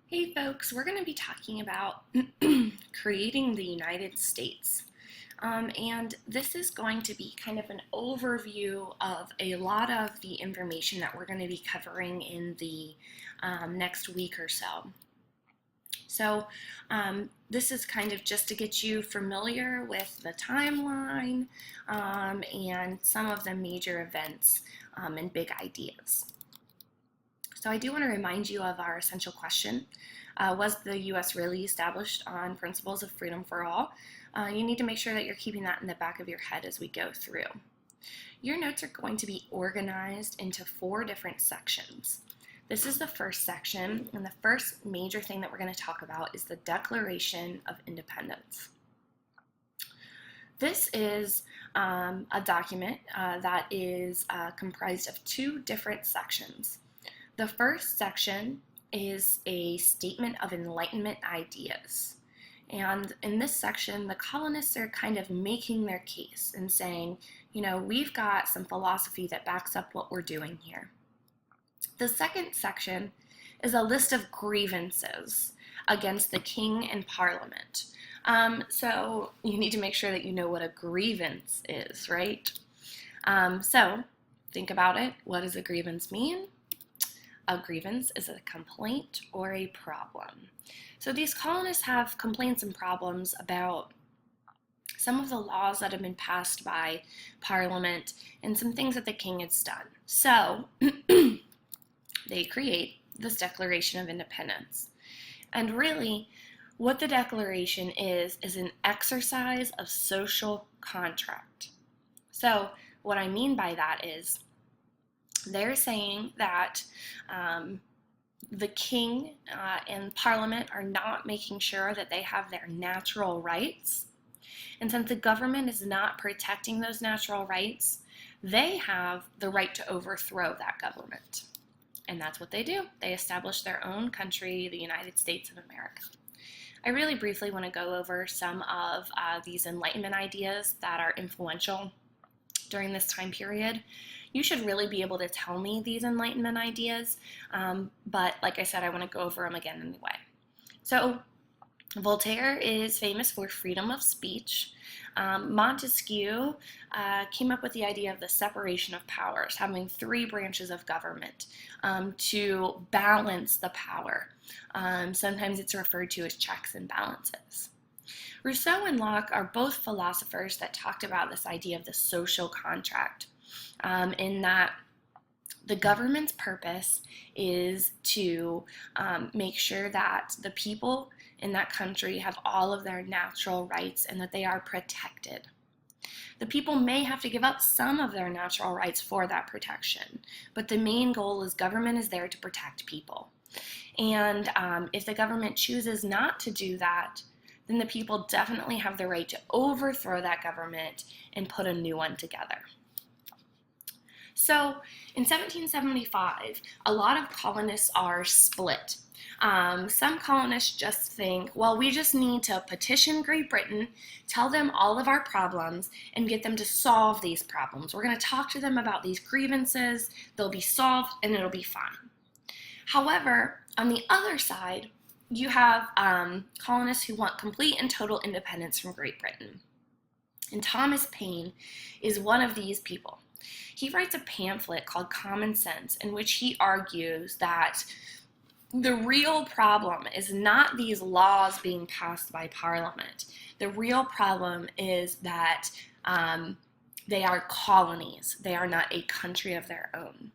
Hey folks, we're going to be talking about creating the United States. And this is going to be kind of an overview of a lot of the information that we're going to be covering in the next week or so. This is kind of just to get you familiar with the timeline and some of the major events and big ideas. So I do want to remind you of our essential question. Was the U.S. really established on principles of freedom for all? You need to make sure that you're keeping that in the back of your head as we go through. Your notes are going to be organized into 4 different sections. This is the first section, and the first major thing that we're going to talk about is the Declaration of Independence. This is a document that is comprised of 2 different sections. The first section is a statement of Enlightenment ideas. And in this section, the colonists are kind of making their case and saying, we've got some philosophy that backs up what we're doing here. The second section is a list of grievances against the king and parliament. So you need to make sure that you know what a grievance is, right? So think about it. What does a grievance mean? A grievance is a complaint or a problem. So these colonists have complaints and problems about some of the laws that have been passed by Parliament and some things that the king has done. So they create this Declaration of Independence. And really, what the Declaration is an exercise of social contract. So what I mean by that is they're saying that the king and parliament are not making sure that they have their natural rights. And since the government is not protecting those natural rights, they have the right to overthrow that government. And that's what they do. They establish their own country, the United States of America. I really briefly want to go over some of these Enlightenment ideas that are influential during this time period. You should really be able to tell me these Enlightenment ideas, but like I said, I want to go over them again anyway. So Voltaire is famous for freedom of speech. Montesquieu came up with the idea of the separation of powers, having 3 branches of government to balance the power. Sometimes it's referred to as checks and balances. Rousseau and Locke are both philosophers that talked about this idea of the social contract, in that the government's purpose is to make sure that the people in that country have all of their natural rights and that they are protected. The people may have to give up some of their natural rights for that protection, but the main goal is government is there to protect people. And if the government chooses not to do that, then the people definitely have the right to overthrow that government and put a new one together. So in 1775, a lot of colonists are split. Some colonists just think, well, we just need to petition Great Britain, tell them all of our problems, and get them to solve these problems. We're going to talk to them about these grievances, they'll be solved, and it'll be fine. However, on the other side, you have colonists who want complete and total independence from Great Britain. And Thomas Paine is one of these people. He writes a pamphlet called Common Sense, in which he argues that the real problem is not these laws being passed by Parliament. The real problem is that they are colonies. They are not a country of their own.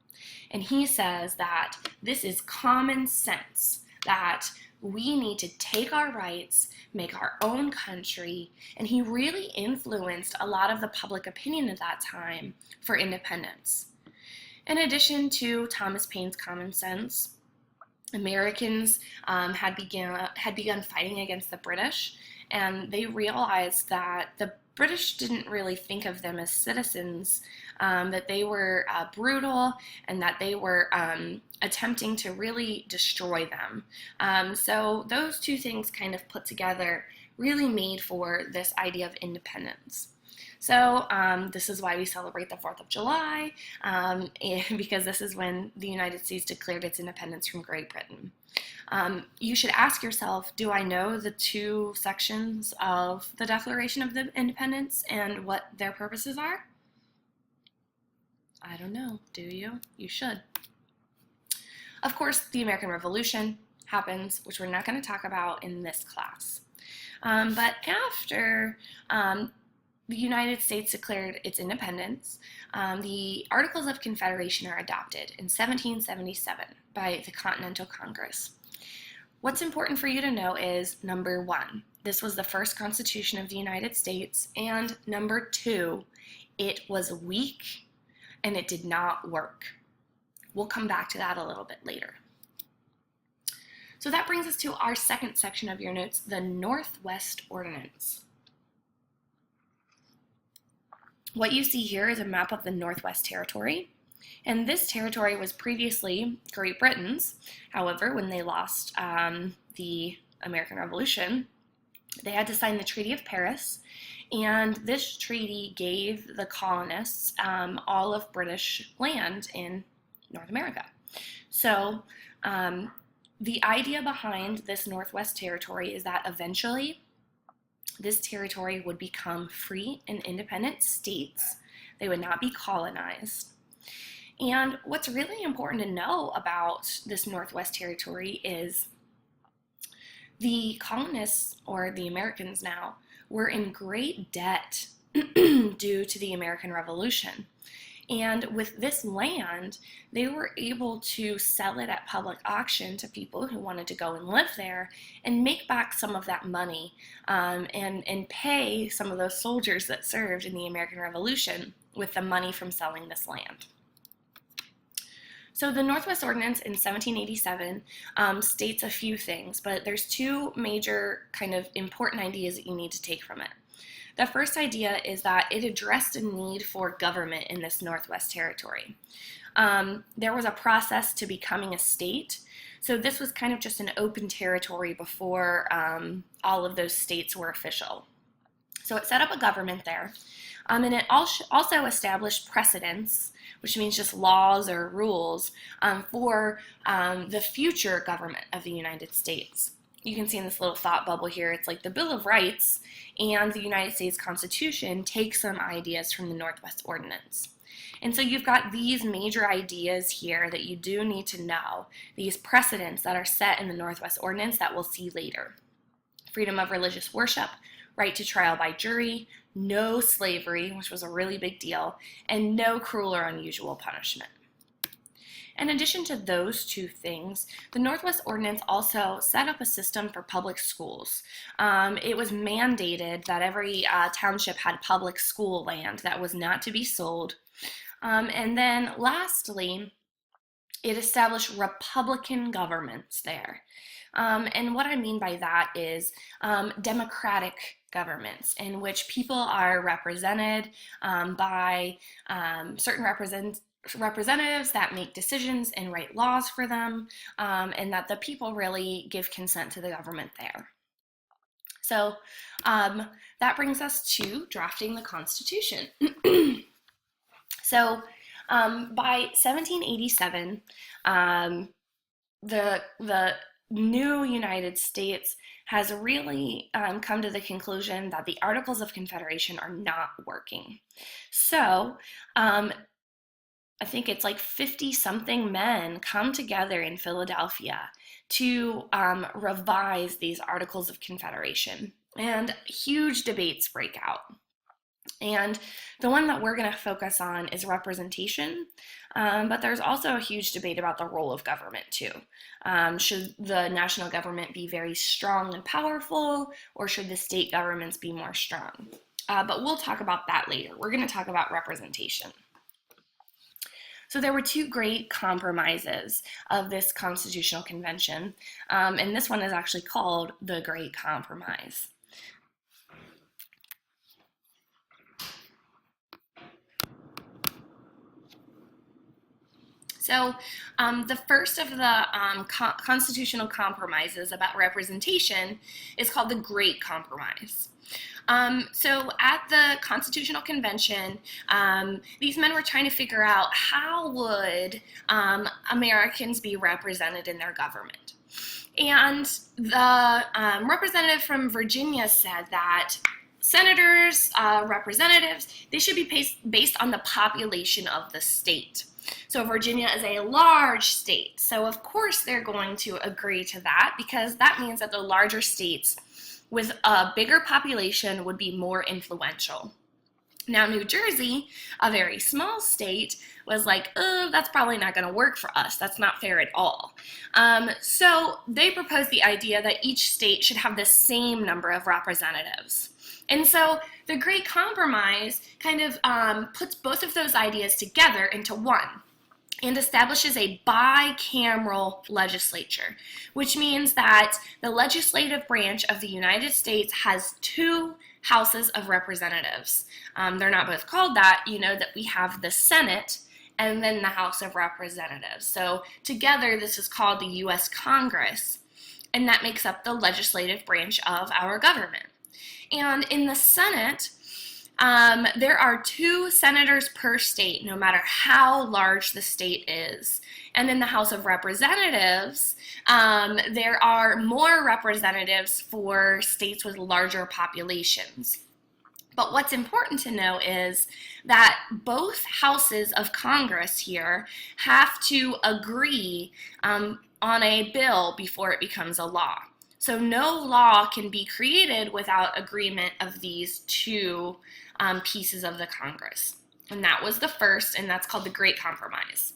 And he says that this is common sense, that we need to take our rights, make our own country, and he really influenced a lot of the public opinion at that time for independence. In addition to Thomas Paine's Common Sense, Americans had begun fighting against the British, and they realized that the British didn't really think of them as citizens, that they were brutal and that they were attempting to really destroy them. So those 2 things kind of put together really made for this idea of independence. So this is why we celebrate the 4th of July, because this is when the United States declared its independence from Great Britain. You should ask yourself, do I know the two sections of the Declaration of Independence and what their purposes are? I don't know. Do you? You should. Of course, the American Revolution happens, which we're not going to talk about in this class. But after the United States declared its independence, the Articles of Confederation are adopted in 1777 by the Continental Congress. What's important for you to know is, number one, this was the first Constitution of the United States, and number two, it was weak and it did not work. We'll come back to that a little bit later. So that brings us to our second section of your notes, the Northwest Ordinance. What you see here is a map of the Northwest Territory, and this territory was previously Great Britain's. However, when they lost the American Revolution, they had to sign the Treaty of Paris, and this treaty gave the colonists all of British land in North America. So the idea behind this Northwest Territory is that eventually this territory would become free and independent states. They would not be colonized. And what's really important to know about this Northwest Territory is the colonists, or the Americans now, were in great debt due to the American Revolution. And with this land, they were able to sell it at public auction to people who wanted to go and live there and make back some of that money and pay some of those soldiers that served in the American Revolution with the money from selling this land. So the Northwest Ordinance in 1787 states a few things, but there's two major kind of important ideas that you need to take from it. The first idea is that it addressed a need for government in this Northwest Territory. There was a process to becoming a state, so this was kind of just an open territory before all of those states were official. So it set up a government there, and it also established precedents, which means just laws or rules for the future government of the United States. You can see in this little thought bubble here, it's like the Bill of Rights and the United States Constitution take some ideas from the Northwest Ordinance. And so you've got these major ideas here that you do need to know, these precedents that are set in the Northwest Ordinance that we'll see later. Freedom of religious worship, right to trial by jury, no slavery, which was a really big deal, and no cruel or unusual punishment. In addition to those two things, the Northwest Ordinance also set up a system for public schools. It was mandated that every township had public school land that was not to be sold. And then lastly, it established Republican governments there. And what I mean by that is democratic governments in which people are represented by certain representatives that make decisions and write laws for them, and that the people really give consent to the government there. So that brings us to drafting the Constitution. So by 1787, the new United States has really come to the conclusion that the Articles of Confederation are not working. So I think it's like 50-something men come together in Philadelphia to revise these Articles of Confederation, and huge debates break out. And the one that we're going to focus on is representation, but there's also a huge debate about the role of government too. Should the national government be very strong and powerful, or should the state governments be more strong? But we'll talk about that later. We're going to talk about representation. So there were two great compromises of this Constitutional Convention, and this one is actually called the Great Compromise. So the first of the constitutional compromises about representation is called the Great Compromise. So at the Constitutional Convention, these men were trying to figure out how would Americans be represented in their government. And the representative from Virginia said that senators, representatives, they should be based on the population of the state. So Virginia is a large state, so of course they're going to agree to that, because that means that the larger states with a bigger population would be more influential. Now, New Jersey, a very small state, was like, oh, that's probably not going to work for us. That's not fair at all. So they proposed the idea that each state should have the same number of representatives. And so the Great Compromise kind of puts both of those ideas together into one and establishes a bicameral legislature, which means that the legislative branch of the United States has two houses of representatives. They're not both called that. You know that we have the Senate and then the House of Representatives. So together this is called the U.S. Congress, and that makes up the legislative branch of our government. And in the Senate, there are 2 senators per state, no matter how large the state is. And in the House of Representatives, there are more representatives for states with larger populations. But what's important to know is that both houses of Congress here have to agree on a bill before it becomes a law. So no law can be created without agreement of these 2 pieces of the Congress. And that was the first, and that's called the Great Compromise.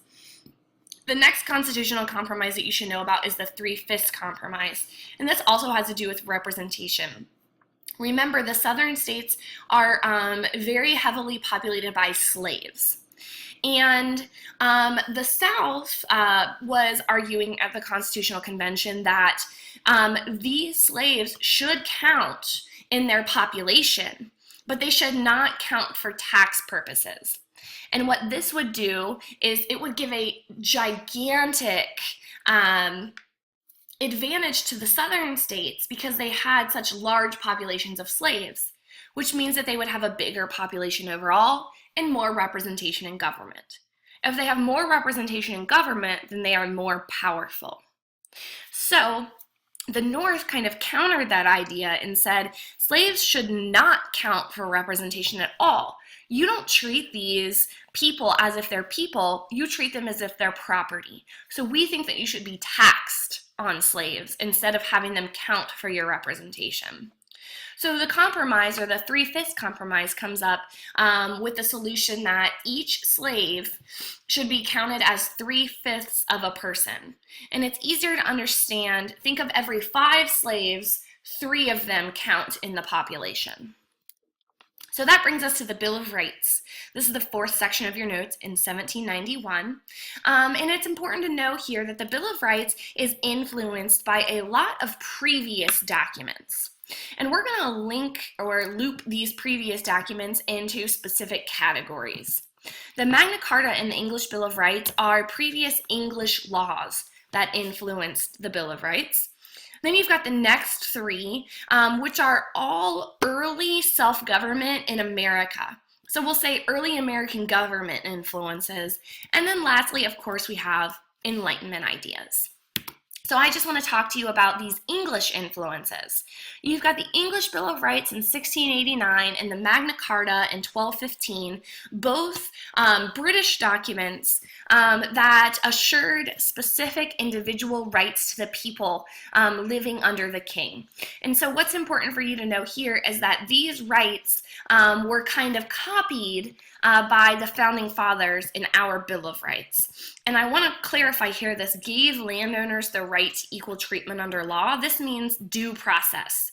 The next constitutional compromise that you should know about is the 3/5 Compromise, and this also has to do with representation. Remember, the southern states are very heavily populated by slaves. And the South was arguing at the Constitutional Convention that these slaves should count in their population, but they should not count for tax purposes. And what this would do is it would give a gigantic advantage to the southern states because they had such large populations of slaves, which means that they would have a bigger population overall and more representation in government. If they have more representation in government, then they are more powerful. So the North kind of countered that idea and said slaves should not count for representation at all. You don't treat these people as if they're people, you treat them as if they're property. So we think that you should be taxed on slaves instead of having them count for your representation. So the compromise, or the 3/5 Compromise, comes up with the solution that each slave should be counted as 3/5 of a person. And it's easier to understand. Think of every 5 slaves, 3 of them count in the population. So that brings us to the Bill of Rights. This is the 4th section of your notes in 1791. And it's important to know here that the Bill of Rights is influenced by a lot of previous documents. And we're going to link or loop these previous documents into specific categories. The Magna Carta and the English Bill of Rights are previous English laws that influenced the Bill of Rights. Then you've got the next 3, which are all early self-government in America. So we'll say early American government influences. And then lastly, of course, we have Enlightenment ideas. So I just want to talk to you about these English influences. You've got the English Bill of Rights in 1689 and the Magna Carta in 1215, both British documents that assured specific individual rights to the people living under the king. And so what's important for you to know here is that these rights were kind of copied by the Founding Fathers in our Bill of Rights. And I want to clarify here, this gave landowners the right to equal treatment under law. This means due process.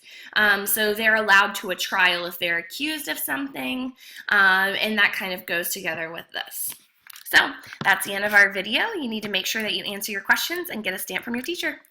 So they're allowed to a trial if they're accused of something, and that kind of goes together with this. So that's the end of our video. You need to make sure that you answer your questions and get a stamp from your teacher.